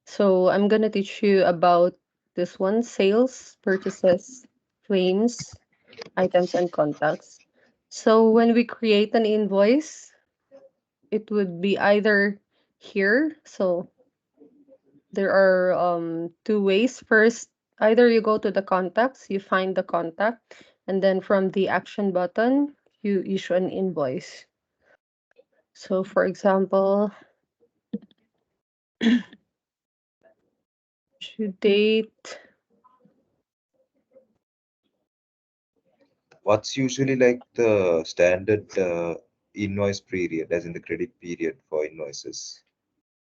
So I'm gonna teach you about this one: sales, purchases, claims, items, and contacts. So when we create an invoice, it would be either here. So there are two ways. First, either you go to the contacts, you find the contact, and then from the action button, you issue an invoice. So for example, due date. What's usually like the standard invoice period, as in the credit period for invoices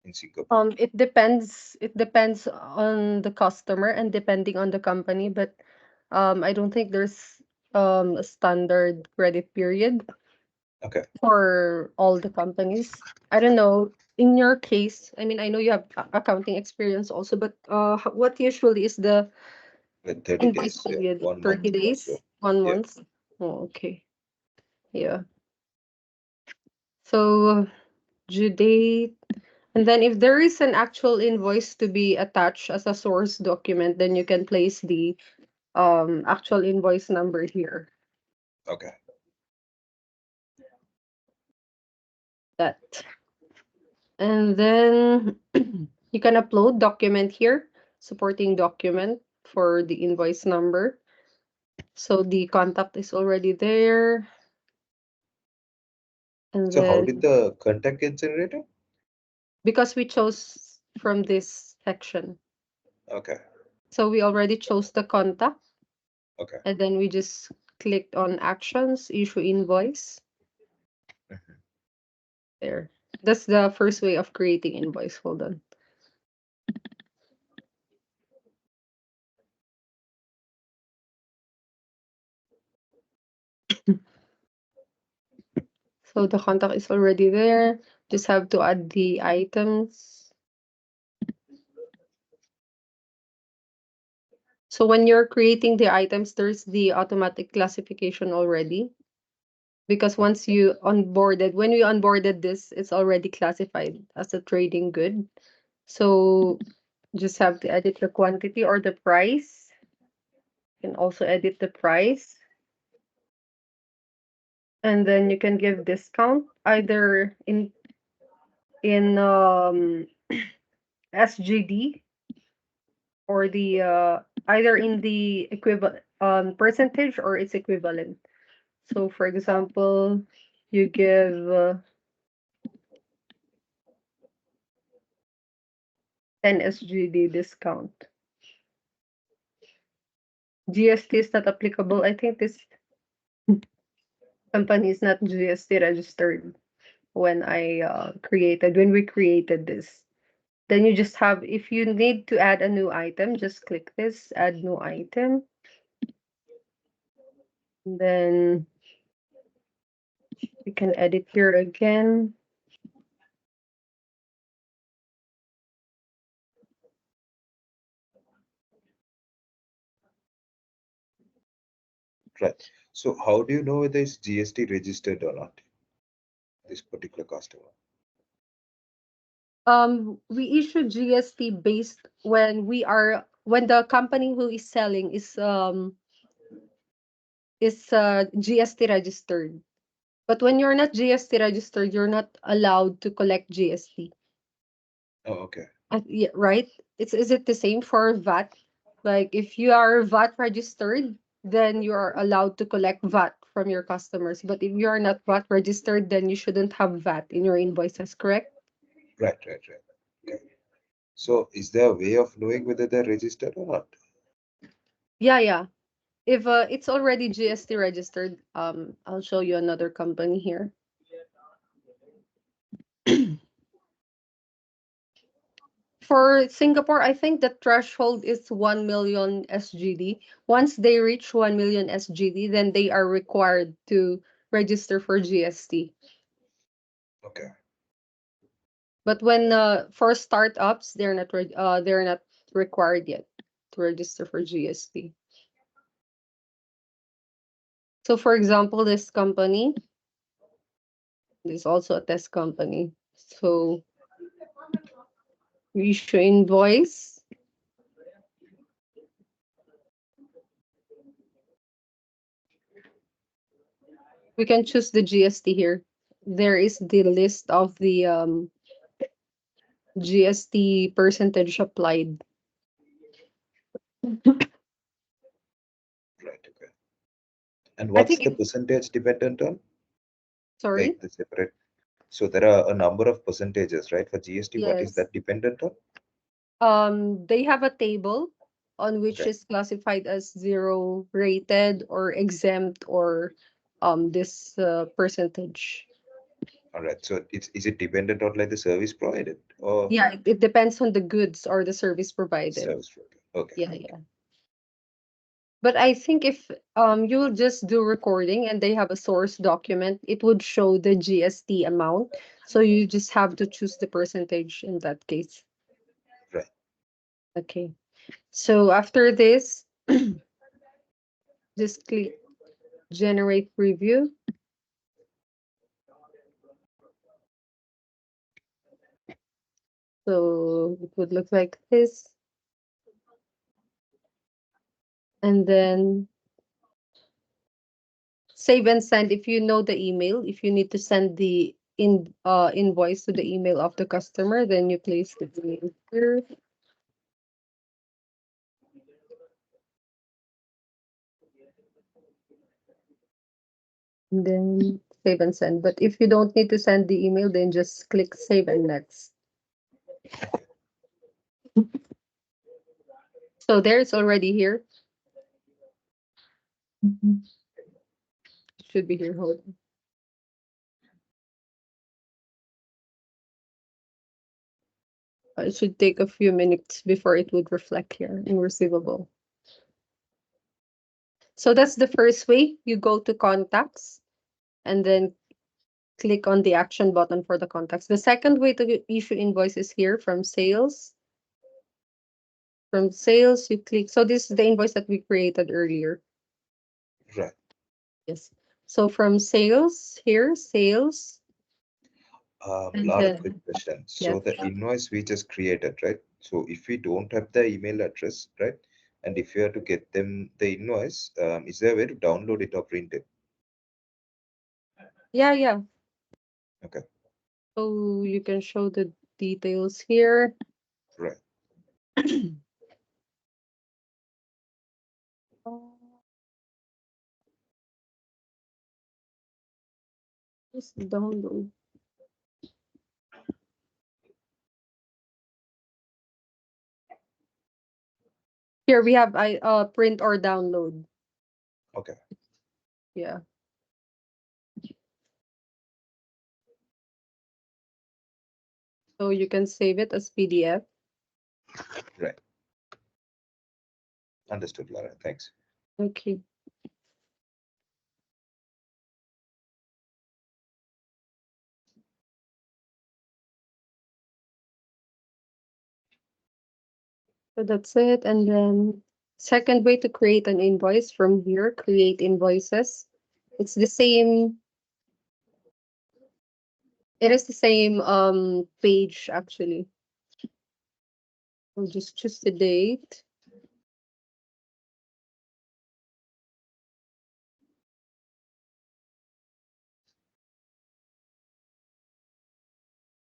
in Singapore? It depends. It depends on the customer and depending on the company, but I don't think there's a standard credit period Okay. for all the companies. I don't know. In your case, I mean, I know you have accounting experience also, but what usually is the Like 30 invoice days, yeah, period? 1 month 30 or so. days? 1 month? Yeah. Oh, okay. Yeah. So due date. And then if there is an actual invoice to be attached as a source document, then you can place the actual invoice number here. Okay. That. And then you can upload document here, supporting document for the invoice number. So the contact is already there. And So how did then the contact get generated? because we chose from this section, Okay. so we already chose the contact, Okay. and then we just clicked on actions, issue invoice. Mhm. There. That's the first way of creating invoice. Hold on. So the contact is already there. Just have to add the items. So when you're creating the items, there's the automatic classification already. Because once you onboarded, when we onboarded this, it's already classified as a trading good. So just have to edit the quantity or the price. You can also edit the price. And then you can give discount either in SGD or the either in the equivalent percentage or its equivalent. So for example, you give 10 SGD discount. GST is not applicable. I think this company is not GST registered when we created this. Then you just have, if you need to add a new item, just click this, add new item. And then you can edit here again. Right. So how do you know whether it's GST registered or not, this particular customer? We issue GST based when the company who is selling is GST registered. But when you're not GST registered, you're not allowed to collect GST. Oh, okay. Yeah, right? Is it the same for VAT? Like if you are VAT registered, then you are allowed to collect VAT from your customers. But if you are not VAT registered, then you shouldn't have VAT in your invoices, correct? Right, right, right. Okay. So is there a way of knowing whether they're registered or not? Yeah, yeah. If it's already GST registered, I'll show you another company here. For Singapore, I think the threshold is 1 million SGD. Once they reach 1 million SGD, then they are required to register for GST. Okay. But when for startups, they're not required yet to register for GST. So for example, this company is also a test company. So issue invoice. We can choose the GST here. There is the list of the GST percentage applied. Right. Okay. And I what's think the it, percentage dependent on? sorry. Like the separate. So there are a number of percentages, right? For GST, what is Yes. that dependent on? They have a table on which Okay. is classified as zero rated or exempt or this percentage. All right. So it's is it dependent on like the service provided or Yeah, it depends on the goods or the service provided. service provided? Okay. Yeah, Okay. yeah. But I think if you just do recording and they have a source document, it would show the GST amount. So you just have to choose the percentage in that case. Right. Okay. So after this, just click generate preview. So it would look like this. And then save and send if you know the email. If you need to send the invoice to the email of the customer, then you place the email here. And then save and send. But if you don't need to send the email, then just click save and next. So there it's already here. Mhm. It should be here. Hold on. It should take a few minutes before it would reflect here in receivable. So that's the first way. You go to contacts and then click on the action button for the contacts. The second way to issue invoices here from sales. From sales, you click. So this is the invoice that we created earlier. Right. Yes. So from sales here, sales, and Lara, quick then question. So yes. the invoice we just created, right? So if we don't have the email address, right? And if you have to get them the invoice, is there a way to download it or print it? Yeah, yeah. Okay. So you can show the details here. Right. Just download. Here we have I print or download. Okay. Yeah. So you can save it as PDF. Right. Understood, Lara. Thanks. Okay. So that's it. And then second way to create an invoice from here, create invoices. It's the same. It is the same page actually. We'll just choose the date.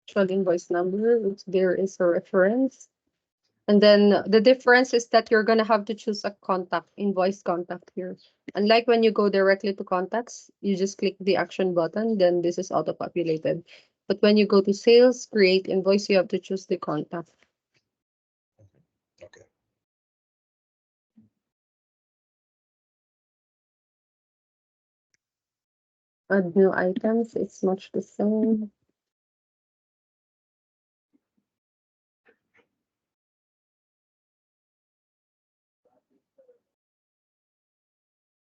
Actual invoice number, which there is a reference. And then the difference is that you're gonna have to choose a contact, invoice contact here. Unlike when you go directly to contacts, you just click the action button, then this is auto-populated. But when you go to sales, create invoice, you have to choose the contact. Okay. Add new items, it's much the same.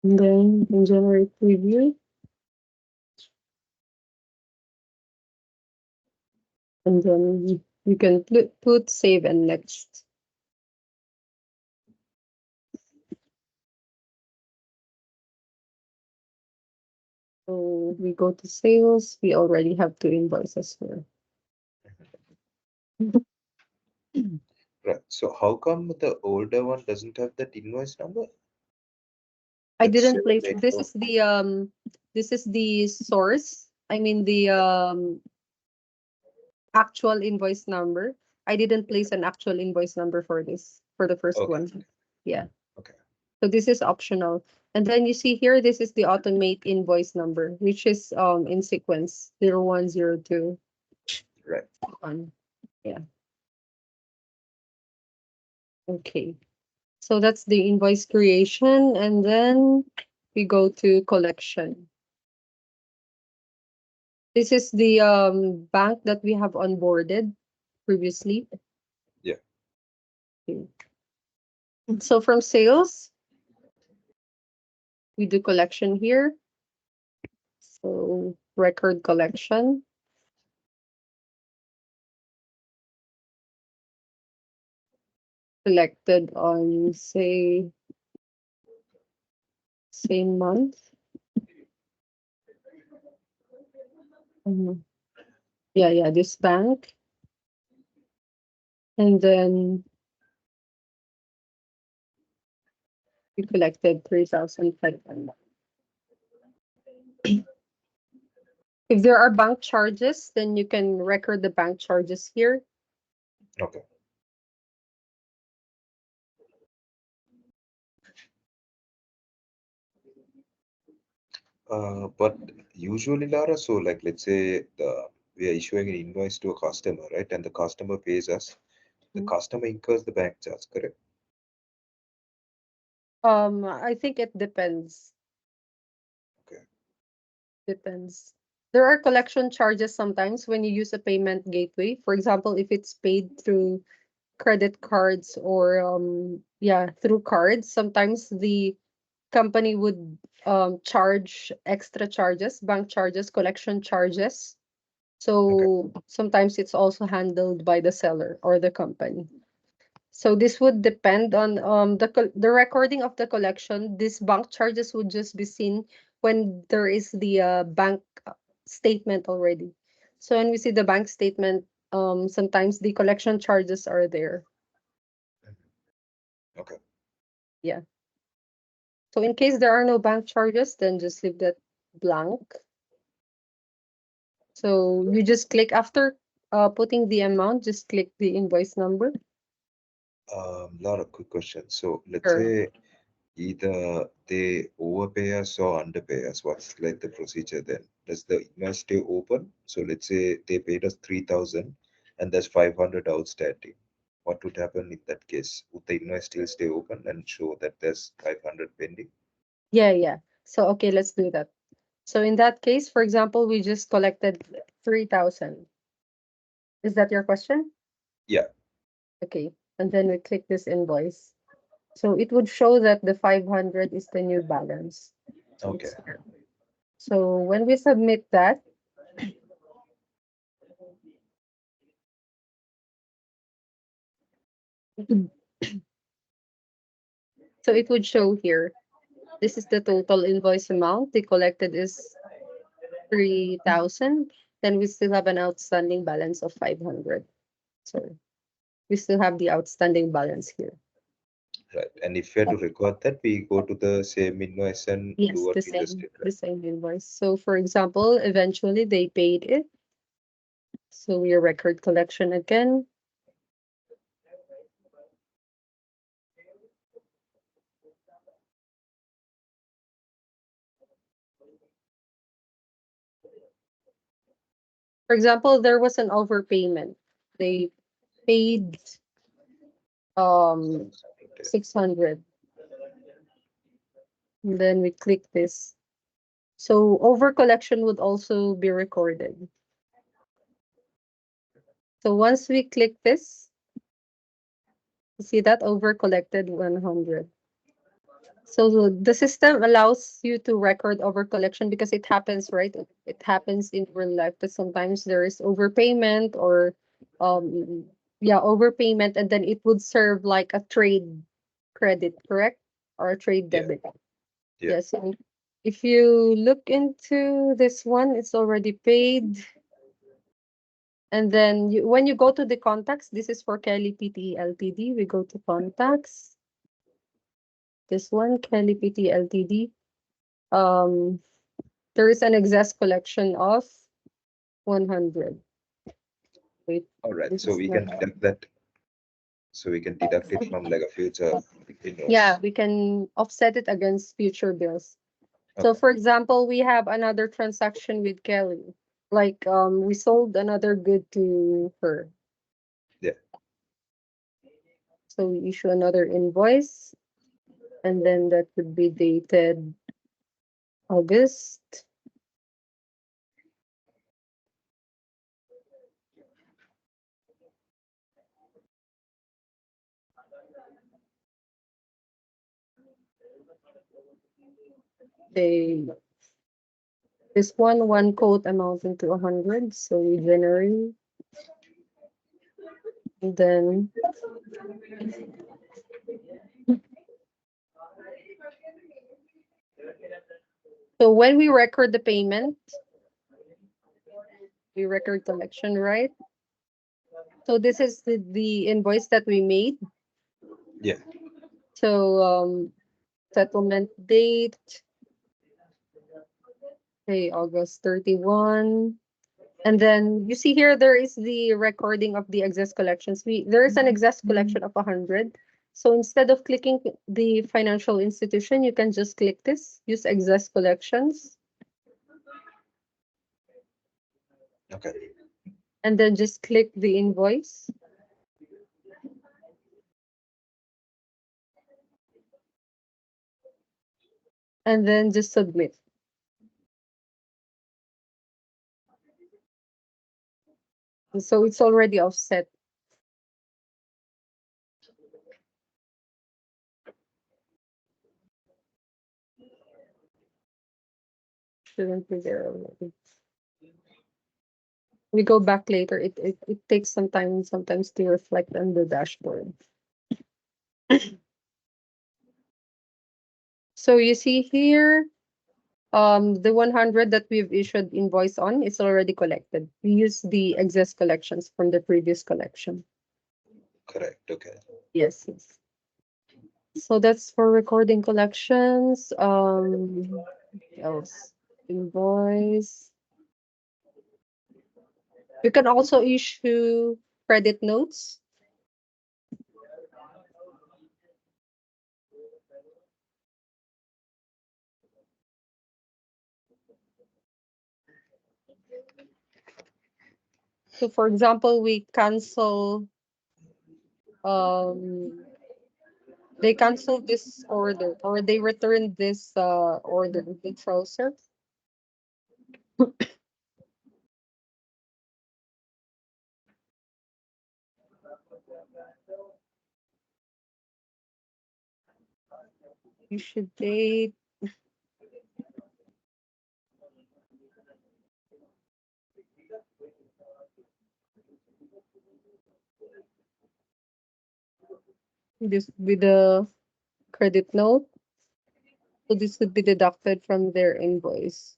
And then you can generate preview. And then you can put save and next. So we go to sales, we already have two invoices here. Right. So how come the older one doesn't have that invoice number? I That's didn't place, 784. this is the source. I mean the actual invoice number. I didn't place an actual invoice number for this, for the first Okay. one. Yeah. Okay. So this is optional. And then you see here, this is the automate invoice number, which is in sequence 0102. Right. Yeah. Okay. So that's the invoice creation. And then we go to collection. This is the bank that we have onboarded previously. Yeah. Okay. So from sales, we do collection here. So record collection collected on, say, same month. Mhm. Yeah, yeah, this bank. And then we collected 3,500. If there are bank charges, then you can record the bank charges here. Okay. But usually, Lara, so like let's say we are issuing an invoice to a customer, right? And the customer pays us. The Mhm. customer incurs the bank charge, correct? I think it depends. Okay. Depends. There are collection charges sometimes when you use a payment gateway. For example, if it's paid through credit cards or yeah, through cards, sometimes the company would charge extra charges, bank charges, collection charges. Okay. So sometimes it's also handled by the seller or the company. So this would depend on the recording of the collection. These bank charges would just be seen when there is the bank statement already. So when we see the bank statement, sometimes the collection charges are there. Okay. Yeah. So in case there are no bank charges, then just leave that blank. So you just click after putting the amount, just click the invoice number. Lara, quick question. So let's Sure. say either they overpay us or underpay us. What's like the procedure then? Does the invoice stay open? So let's say they paid us 3,000 and there's 500 outstanding. What would happen in that case? Would the invoice still stay open and show that there's 500 pending? Yeah, yeah. So okay, let's do that. So in that case, for example, we just collected 3,000. Is that your question? Yeah. Okay. And then we click this invoice. So it would show that the 500 is the new balance. So Okay. it's here. So when we submit that, so it would show here. This is the total invoice amount. The collected is 3,000. Then we still have an outstanding balance of 500. So we still have the outstanding balance here. Right. And if we have to record that, we go to the same invoice and do Yes, what we just did, the right? same invoice. So for example, eventually they paid it. So we record collection again. For example, there was an overpayment. They paid 600. And then we click this. So over collection would also be recorded. So once we click this, you see that over collected 100. So the system allows you to record over collection because it happens, right? It happens in real life that sometimes there is overpayment or um yeah, overpayment, and then it would serve like a trade credit, correct? Or a trade Yeah. debit. Yeah. Yes. So if you look into this one, it's already paid. And then when you go to the contacts, this is for Kelly PT Ltd. We go to contacts. This one, Kelly PT Ltd. There is an excess collection of 100. Wait, All right, this so is we not. can deduct that. So we can deduct it from like a future Yeah, invoice. we can offset it against future bills. So Okay. for example, we have another transaction with Kelly. Like we sold another good to her. Yeah. So we issue another invoice and then that would be dated August. They this one quote amounting to 100. So we generate and then so when we record the payment, we record collection, right? So this is the invoice that we made. Yeah. So settlement date, okay, August 31. And then you see here there is the recording of the excess collections. There is an excess collection of 100. So instead of clicking the financial institution, you can just click this, use excess collections, Okay. and then just click the invoice. And then just submit. And so it's already offset. Shouldn't be there already. We go back later. It takes some time sometimes to reflect on the dashboard. So you see here, the 100 that we've issued invoice on is already collected. We use the excess collections from the previous collection. Correct. Okay. Yes, yes. So that's for recording collections. What else? Invoice. We can also issue credit notes. So for example, we cancel um they cancel this order or they return this order the trouser. You should date this with the credit note. So this would be deducted from their invoice.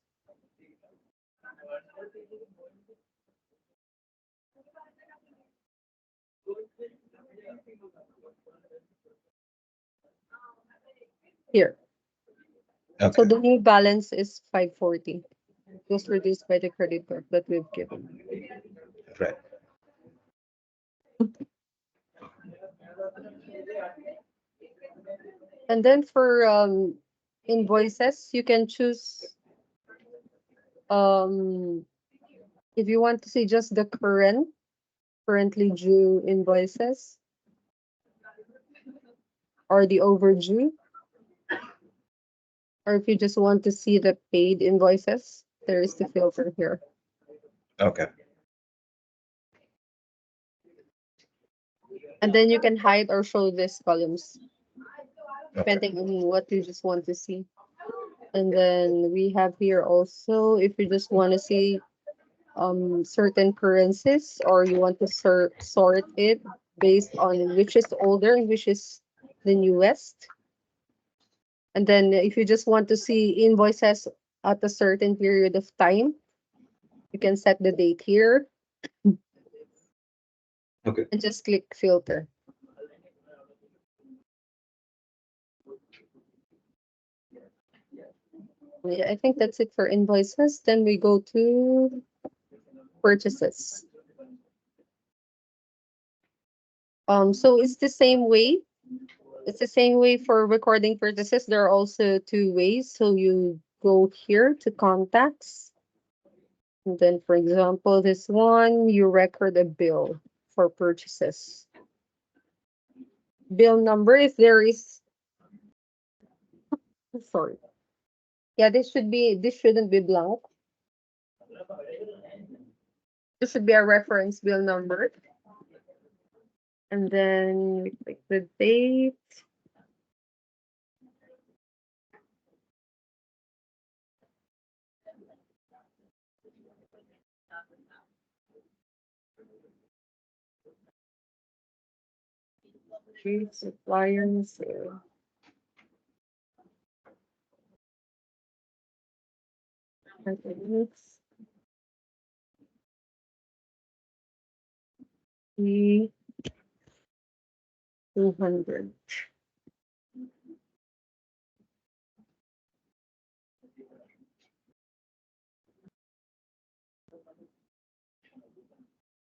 Here. So Okay. the new balance is 540. It was reduced by the credit card that we've given. Right. And then for invoices, you can choose um if you want to see just the currently due invoices or the overdue, or if you just want to see the paid invoices, there is the filter here. Okay. And then you can hide or show these columns Okay. depending on what you just want to see. And then we have here also if you just want to see certain currencies or you want to sort it based on which is older and which is the newest. And then if you just want to see invoices at a certain period of time, you can set the date here. Okay. and just click filter. Yeah, I think that's it for invoices. Then we go to purchases. So it's the same way. It's the same way for recording purchases. There are also two ways. So you go here to contacts. And then, for example, this one, you record a bill for purchases. Bill number, if there is, sorry. Yeah, this shouldn't be blank. This should be a reference bill number. And then we click the date. Suppliers. It's 200.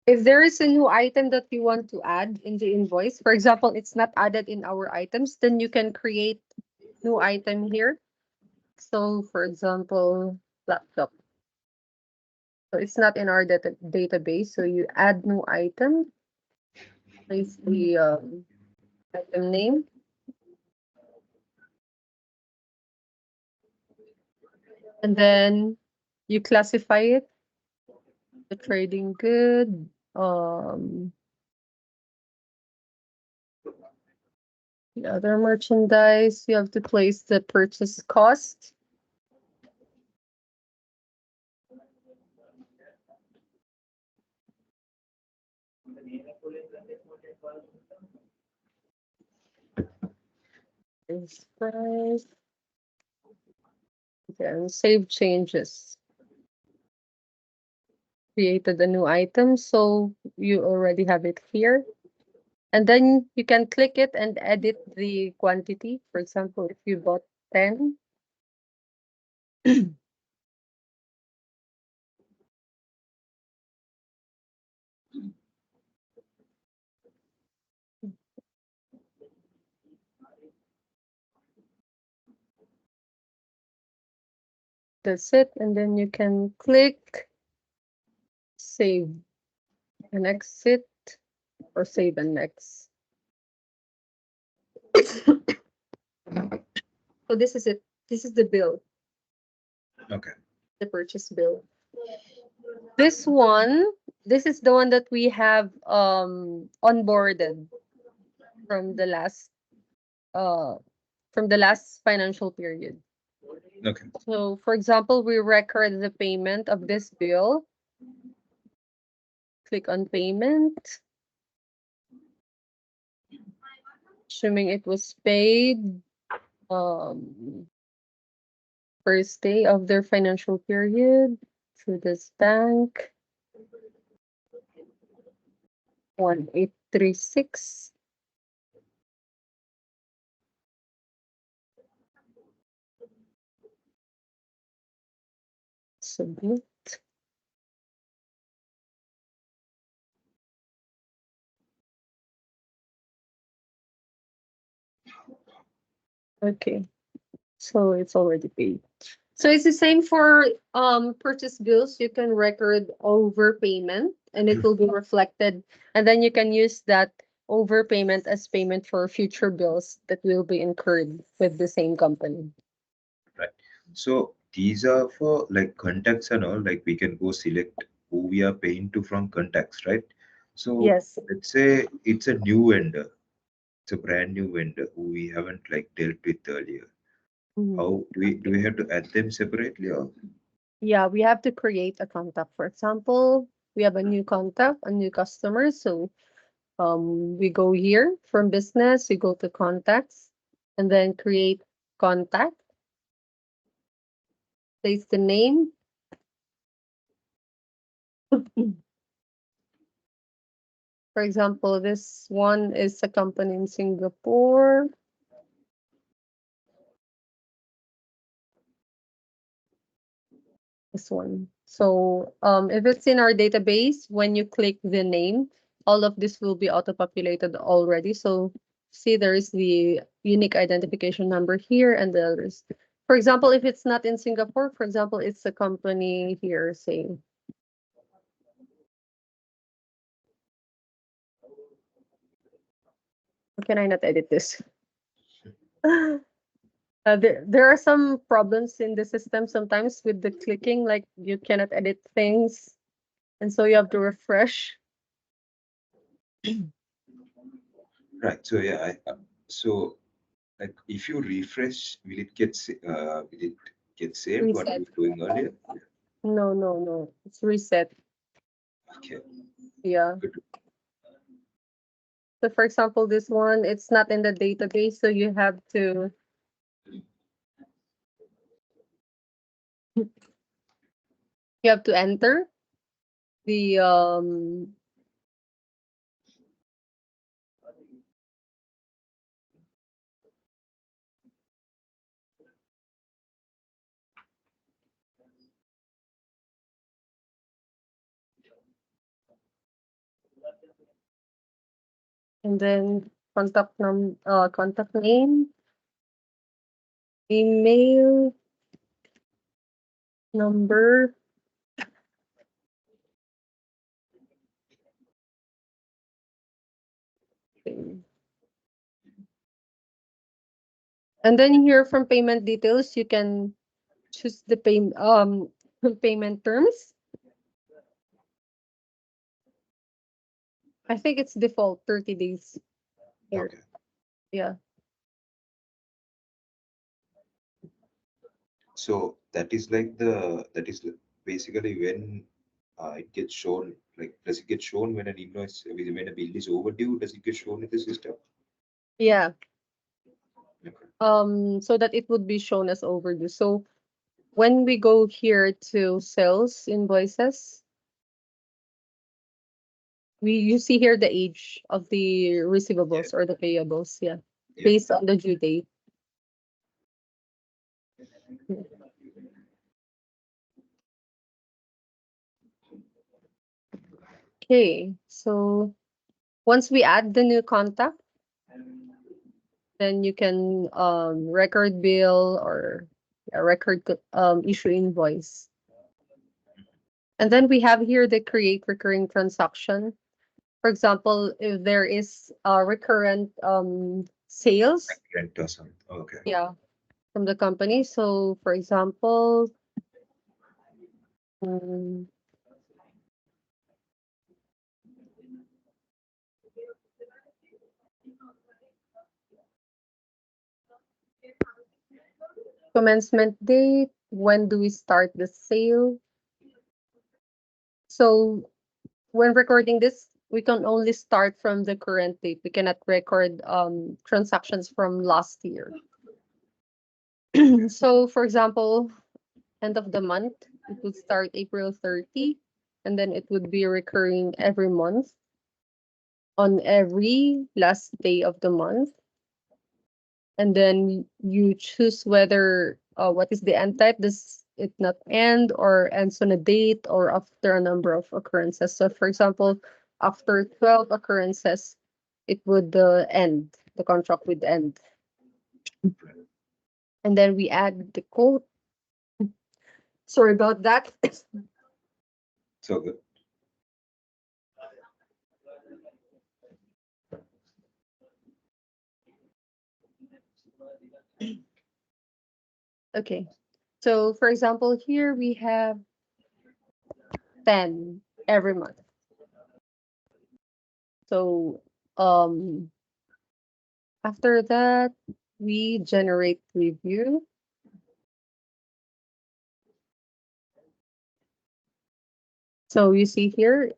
If there is a new item that you want to add in the invoice, for example, it's not added in our items, then you can create new item here. So, for example, laptop. So it's not in our database. So you add new item, place the item name, and then you classify it, the trading good, the other merchandise. You have to place the purchase cost. Is price. Okay, save changes. Created a new item, so you already have it here. And then you can click it and edit the quantity. For example, if you bought 10, that's it. And then you can click save and exit or save and next. So this is it. This is the bill, Okay. the purchase bill. This one, this is the one that we have onboarded from the last uh from the last financial period. Okay. So for example, we record the payment of this bill. Click on payment. Assuming it was paid first day of their financial period through this bank. 1836. Submit. Okay. So it's already paid. So it's the same for purchase bills. You can record overpayment and it will be reflected. And then you can use that overpayment as payment for future bills that will be incurred with the same company. Right. So these are for like contacts and all, like we can go select who we are paying to from contacts, right? So Yes. let's say it's a new vendor, it's a brand new vendor who we haven't like dealt with earlier. Mhm. How do we have to add them separately or Yeah, we have to create a contact. For example, we have a new contact, a new customer. So we go here from business, we go to contacts, and then create contact, place the name, For example, this one is a company in Singapore. This one. So if it's in our database, when you click the name, all of this will be auto-populated already. So see, there is the unique identification number here and the others. For example, if it's not in Singapore, for example, it's a company here saying, can I not edit this? There are some problems in the system sometimes with the clicking, like you cannot edit things. And so you have to refresh. Right. So yeah, so like if you refresh, will it get saved? What we Reset. were doing earlier? No, no, no. It's reset. Okay. Yeah. Good. So for example, this one, it's not in the database, so you have to enter the and then contact name, email, number. And then here from payment details, you can choose the payment terms. I think it's default 30 days here. Okay. Yeah. So that is basically when it gets shown. Like, does it get shown when an invoice, when a bill is overdue? Does it get shown in the system? Yeah. Okay. So that it would be shown as overdue. So when we go here to sales invoices, you see here the age of the Yeah. receivables or the payables, yeah, Yeah. based on the due date. Okay, so once we add the new contact, then you can record bill or issue invoice. And then we have here the create recurring transaction. For example, if there is a recurrent sales, Rent or something. Okay. yeah, from the company. So for example, um, commencement date, when do we start the sale? So when recording this, we can only start from the current date. We cannot record transactions from last year. So for example, end of the month, it would start April 30, and then it would be recurring every month on every last day of the month. And then you choose whether what is the end type. Does it not end or ends on a date or after a number of occurrences? So for example, after 12 occurrences, it would end. The contract would end. And then we add the quote. Sorry about that. So good. Okay. So for example, here we have 10 every month. So after that, we generate review. So you see here,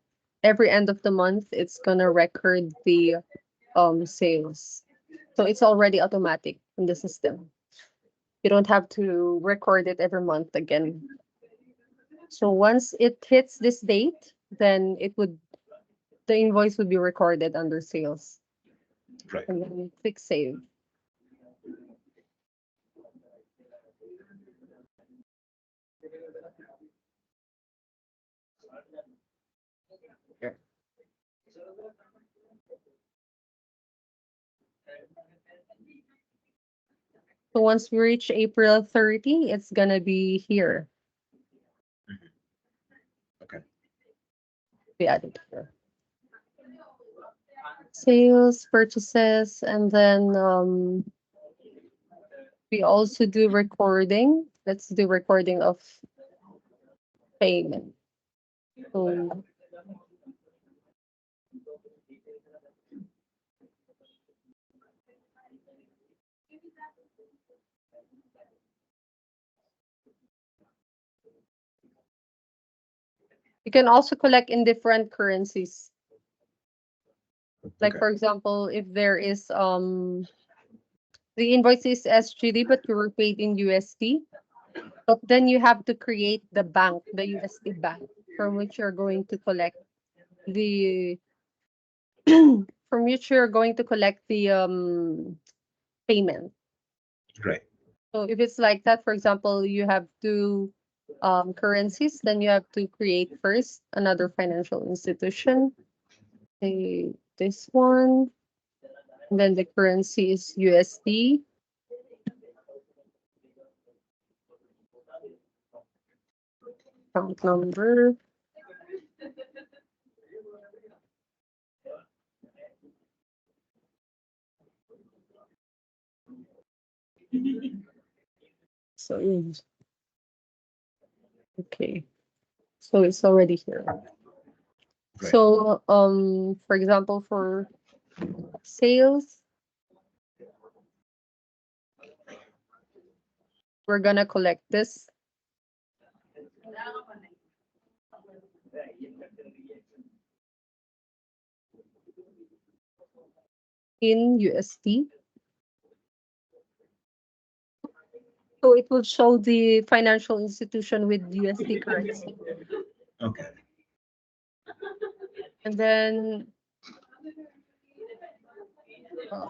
every end of the month, it's gonna record the sales. So it's already automatic in the system. You don't have to record it every month again. So once it hits this date, then it would the invoice would be recorded under sales. Right. And then click save. Here. So once we reach April 30, it's gonna be here. Okay. We added here. Sales, purchases, and then we also do recording. Let's do recording of payment. So you can also collect in different currencies. Like Okay. for example, if there is the invoice is SGD, but you were paid in USD, but then you have to create the bank, the USD bank, from which you're going to collect the from which you're going to collect the payment. Right. So if it's like that, for example, you have two currencies, then you have to create first another financial institution. Say this one, and then the currency is USD. Account number. So okay. So it's already here. Right. So for example, for sales, we're gonna collect this in USD. So it will show the financial institution with USD currency. Okay. And then um,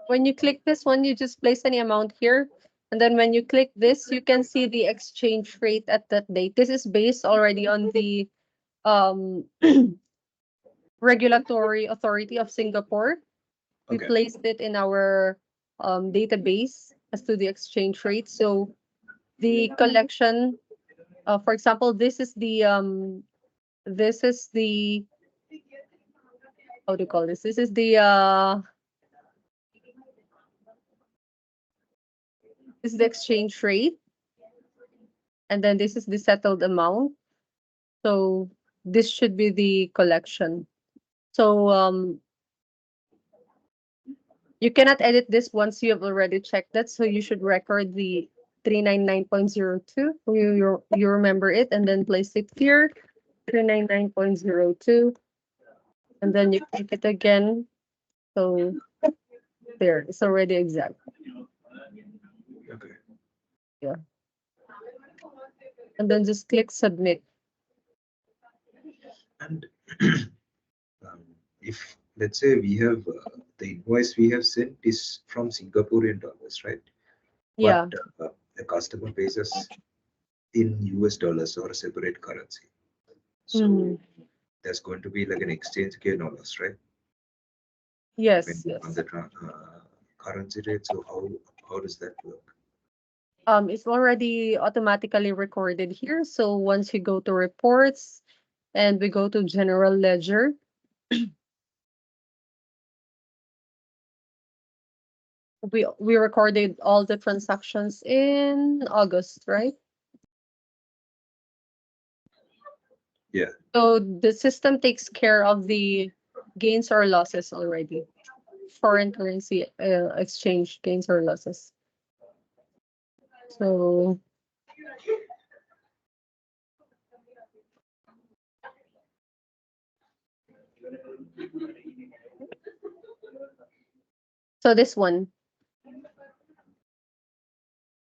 when you click this one, you just place any amount here. And then when you click this, you can see the exchange rate at that date. This is based already on the um, regulatory authority of Singapore. We Okay. placed it in our database as to the exchange rate. So the collection, for example, this is the how do you call this? This is the exchange rate, and then this is the settled amount. So this should be the collection. So you cannot edit this once you have already checked that. So you should record the 399.02. You remember it and then place it here. 399.02. And then you click it again. So there, it's already exact. Okay. Yeah. And then just click submit. And if let's say we have the invoice we have sent is from Singaporean dollars, right? But Yeah. the customer pays us in US dollars or a separate currency. So Mhm. there's going to be like an exchange gain or loss, right? Yes, Depending on yes. the currency rate. So how does that work? It's already automatically recorded here. So once you go to reports and we go to general ledger, we recorded all the transactions in August, right? Yeah. So the system takes care of the gains or losses already. Foreign currency exchange gains or losses. So so this one.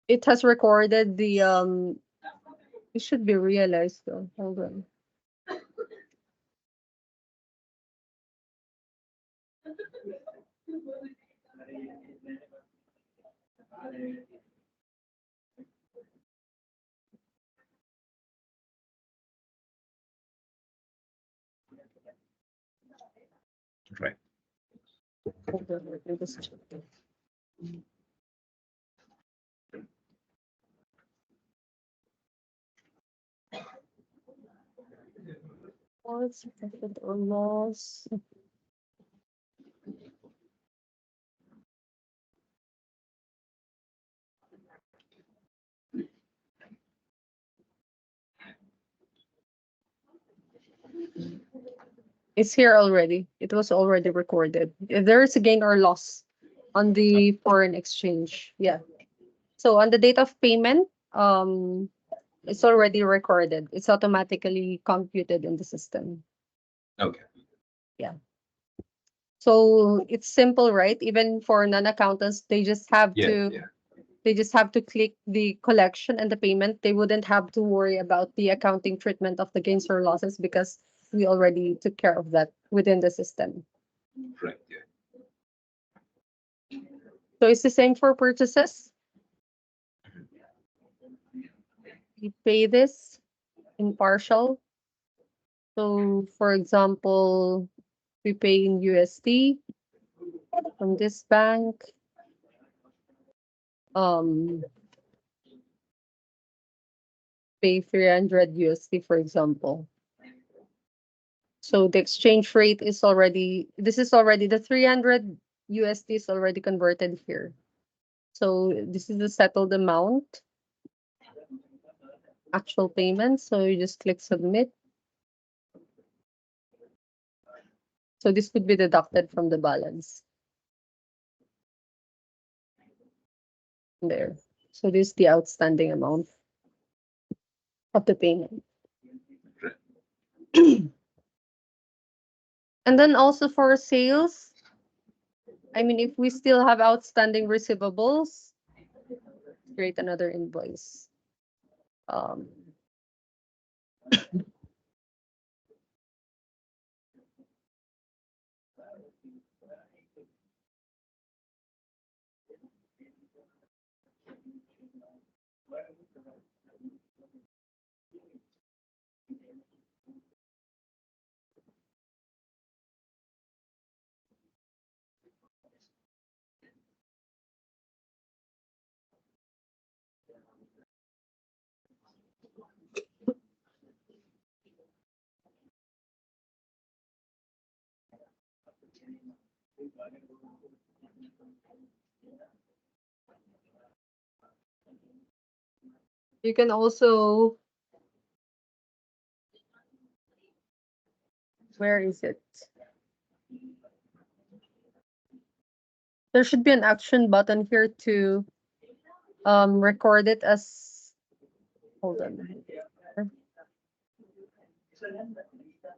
It has recorded the it should be realized though. Hold on. Right. Hold on, let me just check. What's profit or loss? It's here already. It was already recorded. If there is a gain or loss on the foreign exchange, yeah. So on the date of payment, it's already recorded. It's automatically computed in the system. Okay. Yeah. So it's simple, right? Even for non-accountants, Yeah, yeah. they just have to click the collection and the payment. They wouldn't have to worry about the accounting treatment of the gains or losses because we already took care of that within the system. Right, yeah. So it's the same for purchases. We pay this in partial. So for example, we pay in USD from this bank. Um, pay 300 USD, for example. So the exchange rate is already, this is already the 300 USD is already converted here. So this is the settled amount, actual payment. So you just click submit. So this could be deducted from the balance. There. So this is the outstanding amount of the payment. And then also for sales, I mean, if we still have outstanding receivables, create another invoice. Um, you can also, where is it? There should be an action button here to record it as, hold on,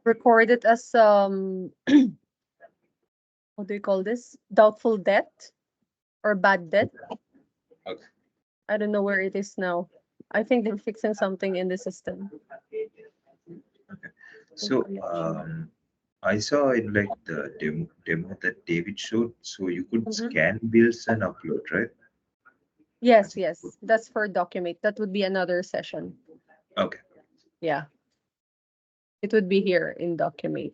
record it as what do you call this, doubtful debt or bad debt. Okay. I don't know where it is now. I think they're fixing something in the system. So I saw in like the demo that David showed, so you could Mhm. scan bills and upload, right? Yes, yes, that's for document. That would be another session. Okay. Yeah, it would be here in document.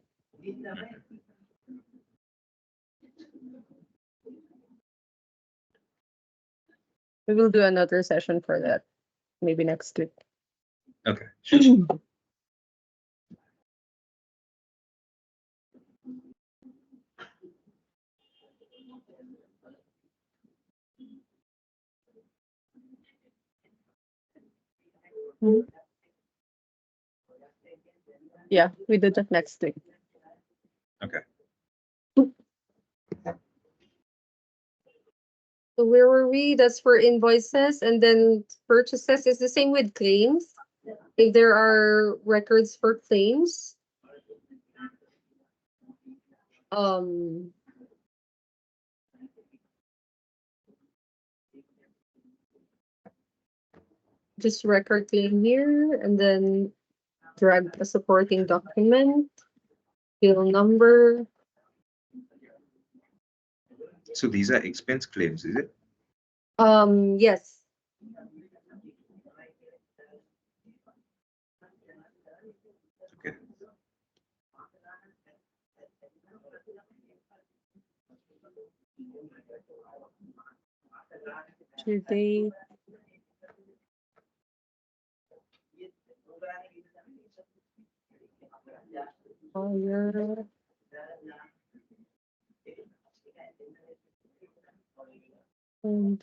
We will do another session for that, maybe next week. Okay. Sure. Mhm. Yeah, we do that next week. Okay. So where were we? That's for invoices, and then purchases is the same with claims. If there are records for claims, um, just record claim here and then drag a supporting document, bill number. So these are expense claims, is it? Yes. Okay. Today. Hire. And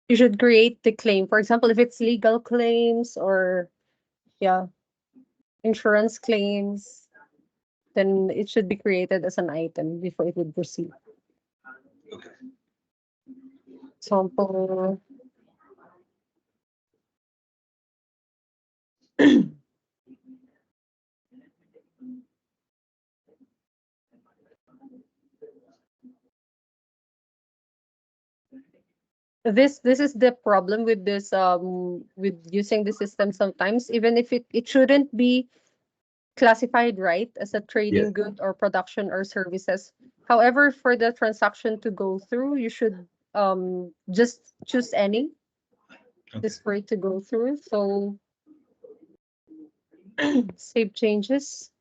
you should create the claim. For example, if it's legal claims or yeah, insurance claims, then it should be created as an item before it would proceed. Okay. Example, this is the problem with this with using the system sometimes, even if it shouldn't be classified right as a Yeah. trading good or production or services. However, for the transaction to go through, you should just choose any Okay. just for it to go through. So save changes.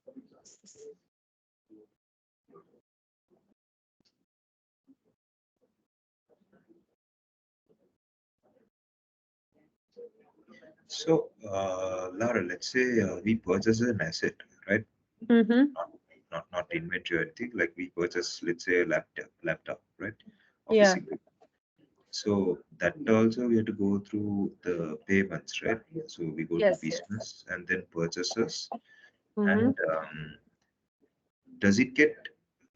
So, Laura, let's say we purchase an asset, right? Mm-hmm. Not, not inventory or anything. Like we purchase, let's say, a laptop, right? Office Yeah. equipment. So that also we have to go through the payments, right? So we go to Yes. business and then purchases, Mm-hmm. and does it get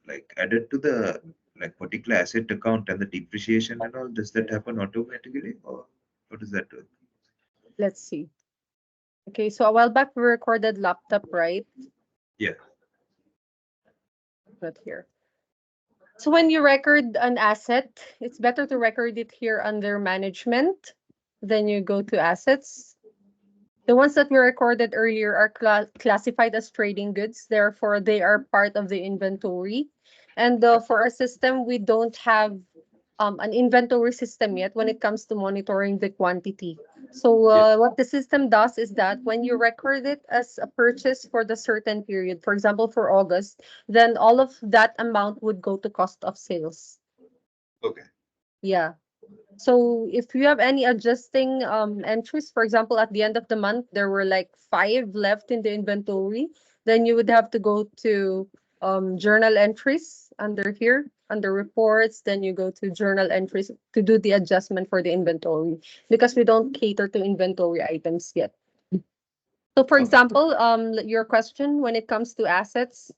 like added to the like particular asset account and the depreciation and all? Does that happen automatically, or what does that do? Let's see. Okay, so a while back we recorded laptop, right? Yeah. Not here. So when you record an asset, it's better to record it here under management. Then you go to assets. The ones that we recorded earlier are classified as trading goods. Therefore, they are part of the inventory. And for our system, we don't have an inventory system yet when it comes to monitoring the quantity. So Yeah. what the system does is that when you record it as a purchase for the certain period, for example, for August, then all of that amount would go to cost of sales. Okay. Yeah. So if you have any adjusting entries, for example, at the end of the month, there were like 5 left in the inventory, then you would have to go to journal entries under here, under reports, then you go to journal entries to do the adjustment for the inventory because we don't cater to inventory items yet. So for Okay. example, your question when it comes to assets,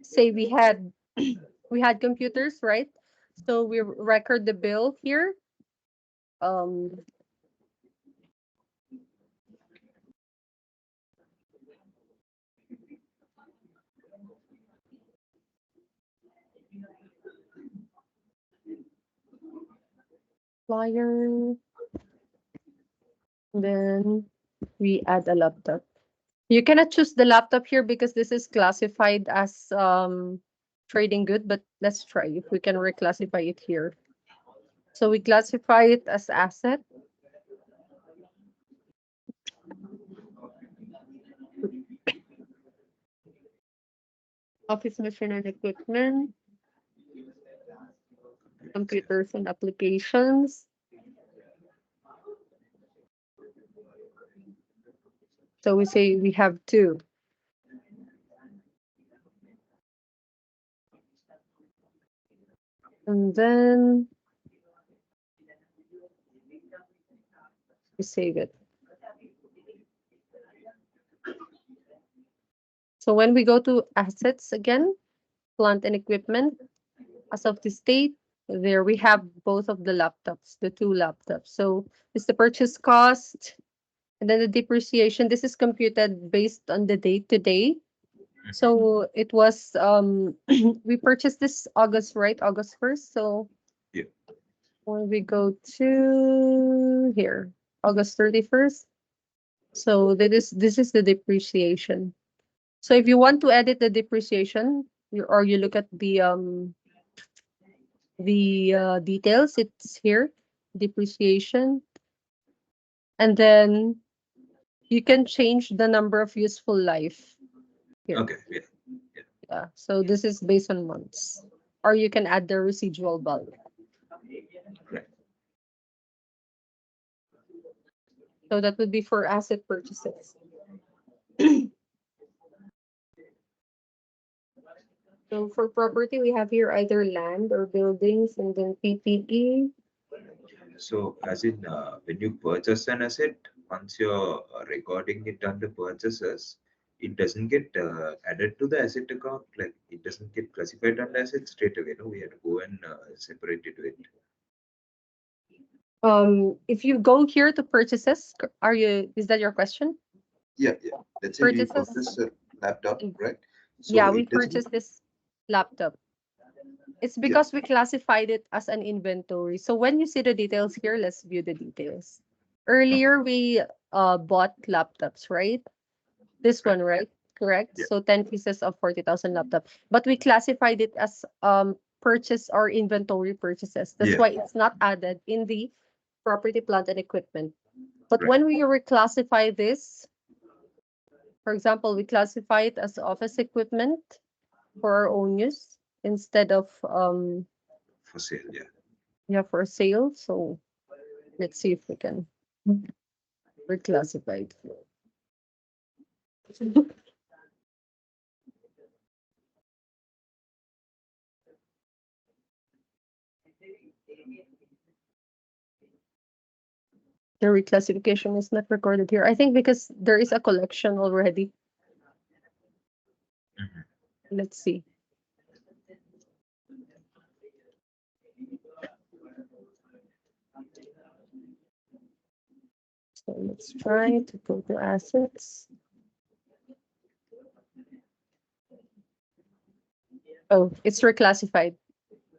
say we had we had computers, right? So we record the bill here. Um, Flyer, then we add a laptop. You cannot choose the laptop here because this is classified as trading good, but let's try if we can reclassify it here. So we classify it as asset. Office machine and equipment, computers and applications. So we say we have two. And then we save it. So when we go to assets again, plant and equipment, as of this date, there we have both of the laptops, the two laptops. So it's the purchase cost and then the depreciation. This is computed based on the day to day. So it was we purchased this August, right? August 1st. So Yeah. when we go to here, August 31st. So this is the depreciation. So if you want to edit the depreciation, or you look at the details, it's here, depreciation, and then you can change the number of useful life here. Okay. Yeah. Yeah. So this is based on months, or you can add the residual value. Right. So that would be for asset purchases. So for property, we have here either land or buildings, and then PPE. So, as in when you purchase an asset, once you're recording it under purchases, it doesn't get added to the asset account. Like it doesn't get classified under asset straight away. No, we have to go and separate it with. If you go here to purchases, is that your question? Yeah, yeah. Let's say we Purchases. purchase a laptop, right? So Yeah, we it doesn't. purchased this laptop. It's Yeah. because we classified it as an inventory. So when you see the details here, let's view the details. Okay. Earlier, we bought laptops, right? This Right. one, right? Correct. Yeah. So 10 pieces of 40,000 laptop. But we classified it as purchase or inventory purchases. That's Yeah. why it's not added in the property, plant, and equipment. But Right. when we reclassify this, for example, we classify it as office equipment for our own use instead of For sale. Yeah. yeah, for sale. So let's see if we can reclassify it. The reclassification is not recorded here. I think because there is a collection already. Mhm. Let's see. So let's try to go to assets. Oh, it's reclassified.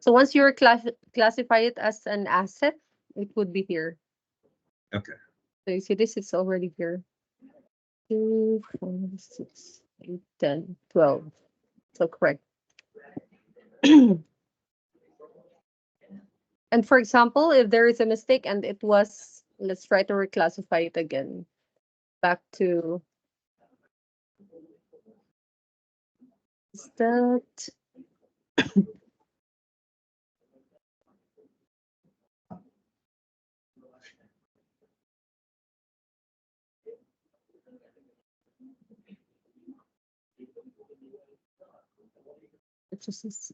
So once you classify it as an asset, it would be here. Okay. So you see this is already here. 2, 4, 6, 8, 10, 12. So correct. And for example, if there is a mistake and it was, let's try to reclassify it again. Back to, is that, it's just,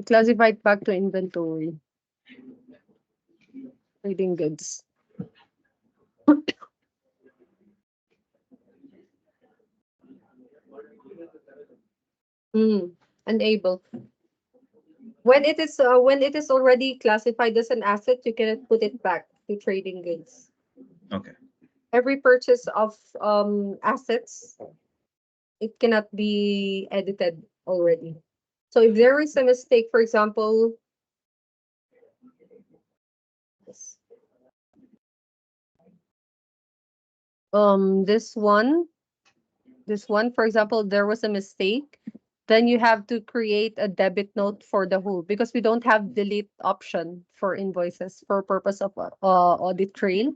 classified back to inventory, trading goods. Unable. When it is already classified as an asset, you cannot put it back to trading goods. Okay. Every purchase of assets, it cannot be edited already. So if there is a mistake, for example, this um this one this one, for example, there was a mistake, then you have to create a debit note for the whole because we don't have delete option for invoices for purpose of Yeah. audit trail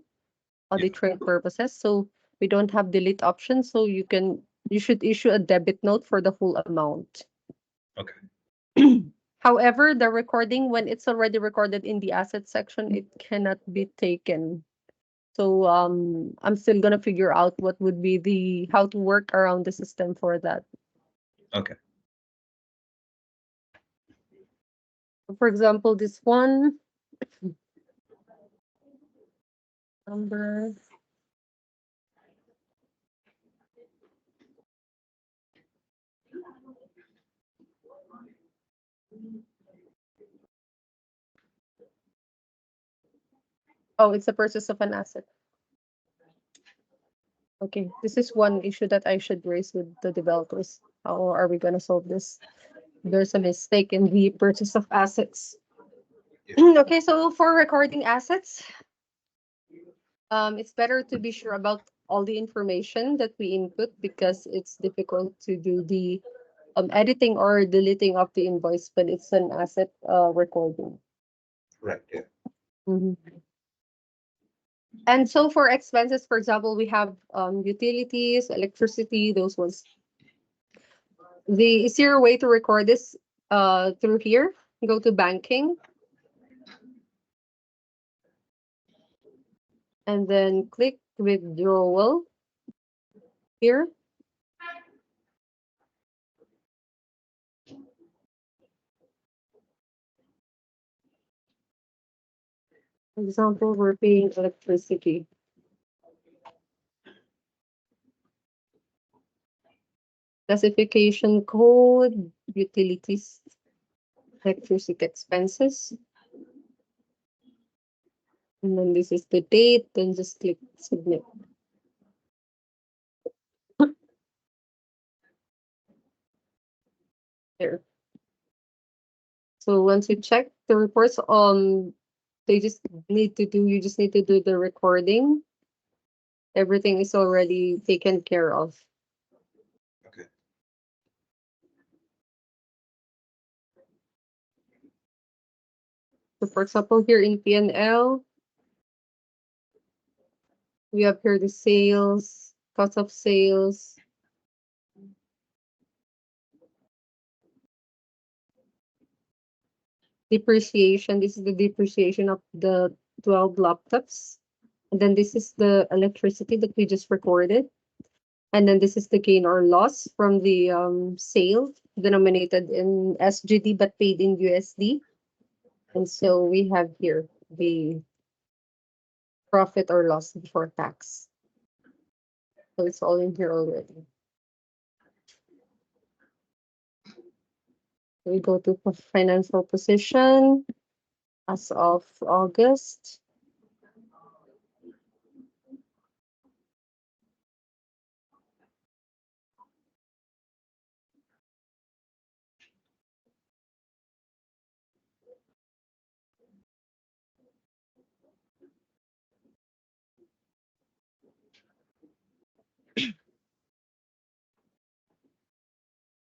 purposes. So we don't have delete option. So you should issue a debit note for the full amount. Okay. However, the recording, when it's already recorded in the asset section, it cannot be taken. So I'm still gonna figure out what would be the how to work around the system for that. Okay. For example, this one, number. Oh, it's the purchase of an asset. Okay, this is one issue that I should raise with the developers. How are we going to solve this? There's a mistake in the purchase of assets. Okay, so for recording assets, it's better to be sure about all the information that we input because it's difficult to do the editing or deleting of the invoice when it's an asset recording. Right. Yeah. Mhm. And so for expenses, for example, we have utilities, electricity, those ones. The easier way to record this through here, go to banking and then click withdrawal here. For example, we're paying electricity. Classification code, utilities, electricity expenses. And then this is the date, then just click submit. There. So once you check the reports, they just need to do, you just need to do the recording. Everything is already taken care of. Okay. So for example, here in P&L, we have here the sales, cost of sales, depreciation. This is the depreciation of the 12 laptops. And then this is the electricity that we just recorded. And then this is the gain or loss from the sale denominated in SGD but paid in USD. And so we have here the profit or loss before tax. So it's all in here already. We go to financial position as of August.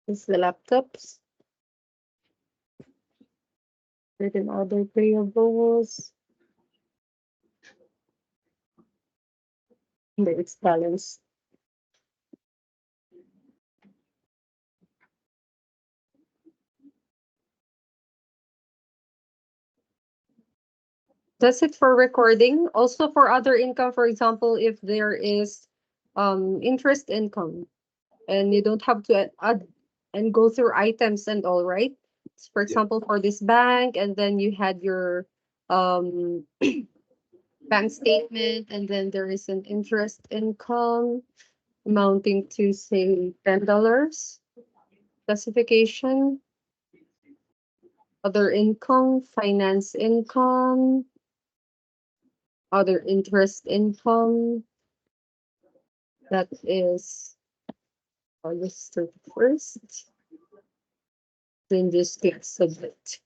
This is the laptops. Written other payables. And it's balance. That's it for recording. Also for other income, for example, if there is interest income and you don't have to add and go through items and all, right? So for example, for this bank, and then you had your um bank statement, and then there is an interest income amounting to say $10. Classification, other income, finance income, other interest income. That is August 31st. Then just click submit.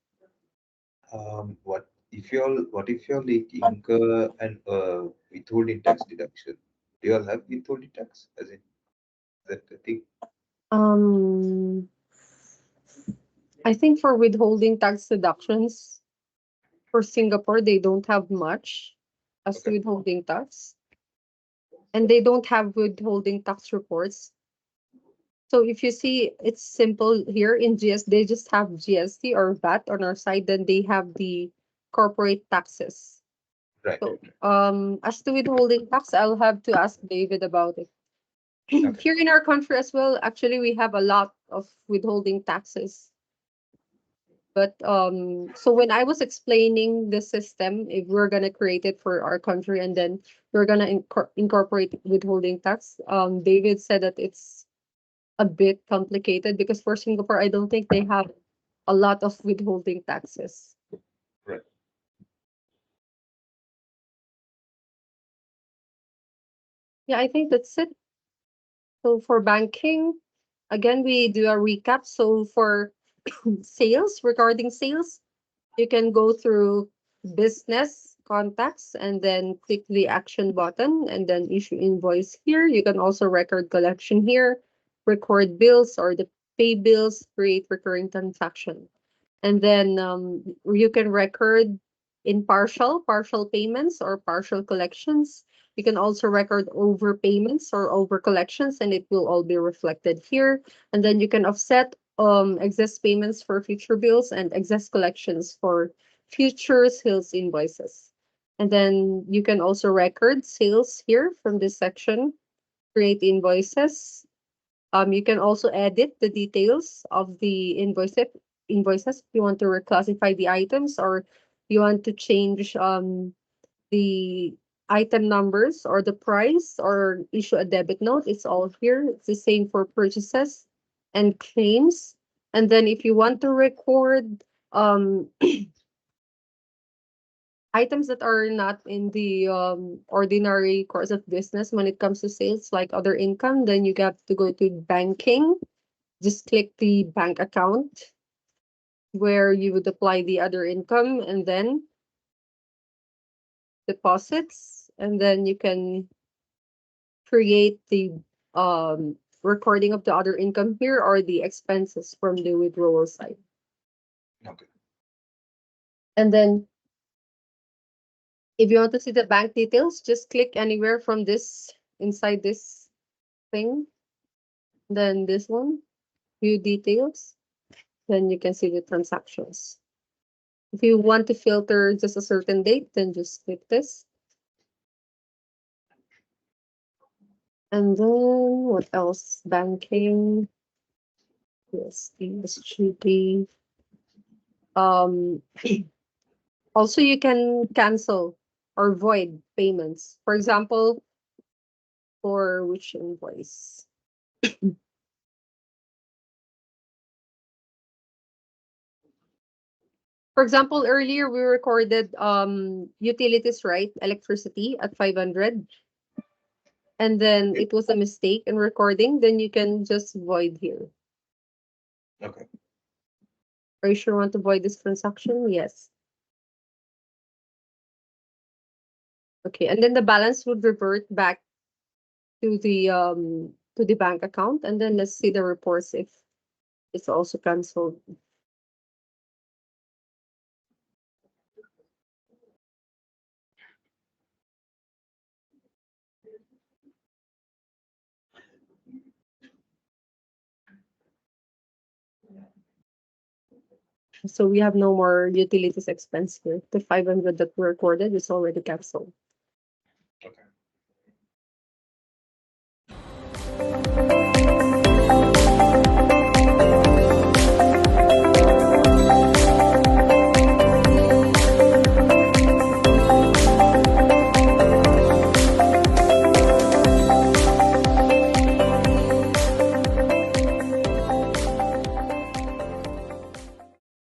What if you all like incur and withholding tax deduction? Do you all have withholding tax? As in that I think. Um, I think for withholding tax deductions for Singapore, they don't have much as to Okay. withholding tax, and they don't have withholding tax reports. So if you see, it's simple here in GS, they just have GST or VAT on our side, then they have the corporate taxes. Right. So as to withholding tax, I'll have to ask David about it. Okay. Here in our country as well, actually we have a lot of withholding taxes. But so when I was explaining the system, if we're gonna create it for our country and then we're gonna incorporate withholding tax. David said that it's a bit complicated because for Singapore, I don't think they have a lot of withholding taxes. Right. Yeah, I think that's it. So for banking, again, we do a recap. So for sales, regarding sales, you can go through business contacts and then click the action button and then issue invoice here. You can also record collection here, record bills or the pay bills, create recurring transaction. And then you can record in partial payments or partial collections. You can also record overpayments or over collections, and it will all be reflected here. And then you can offset excess payments for future bills and excess collections for future sales invoices. And then you can also record sales here from this section, create invoices. You can also edit the details of the invoices if you want to reclassify the items or you want to change the item numbers or the price or issue a debit note. It's all here. It's the same for purchases and claims. And then if you want to record items that are not in the ordinary course of business when it comes to sales, like other income, then you have to go to banking. Just click the bank account where you would apply the other income and then deposits. And then you can create the recording of the other income here or the expenses from the withdrawal side. Okay. And then if you want to see the bank details, just click anywhere from this inside this thing. Then this one, view details. Then you can see the transactions. If you want to filter just a certain date, then just click this. And then what else? Banking. Yes, this should be. Um, Also, you can cancel or void payments. For example, for which invoice? For example, earlier we recorded utilities, right? Electricity at 500. And then Okay. it was a mistake in recording, then you can just void here. Okay. Are you sure you want to void this transaction? Yes. Okay, and then the balance would revert back to the bank account, and then let's see the reports if it's also canceled. So we have no more utilities expense here. The 500 that we recorded is already canceled.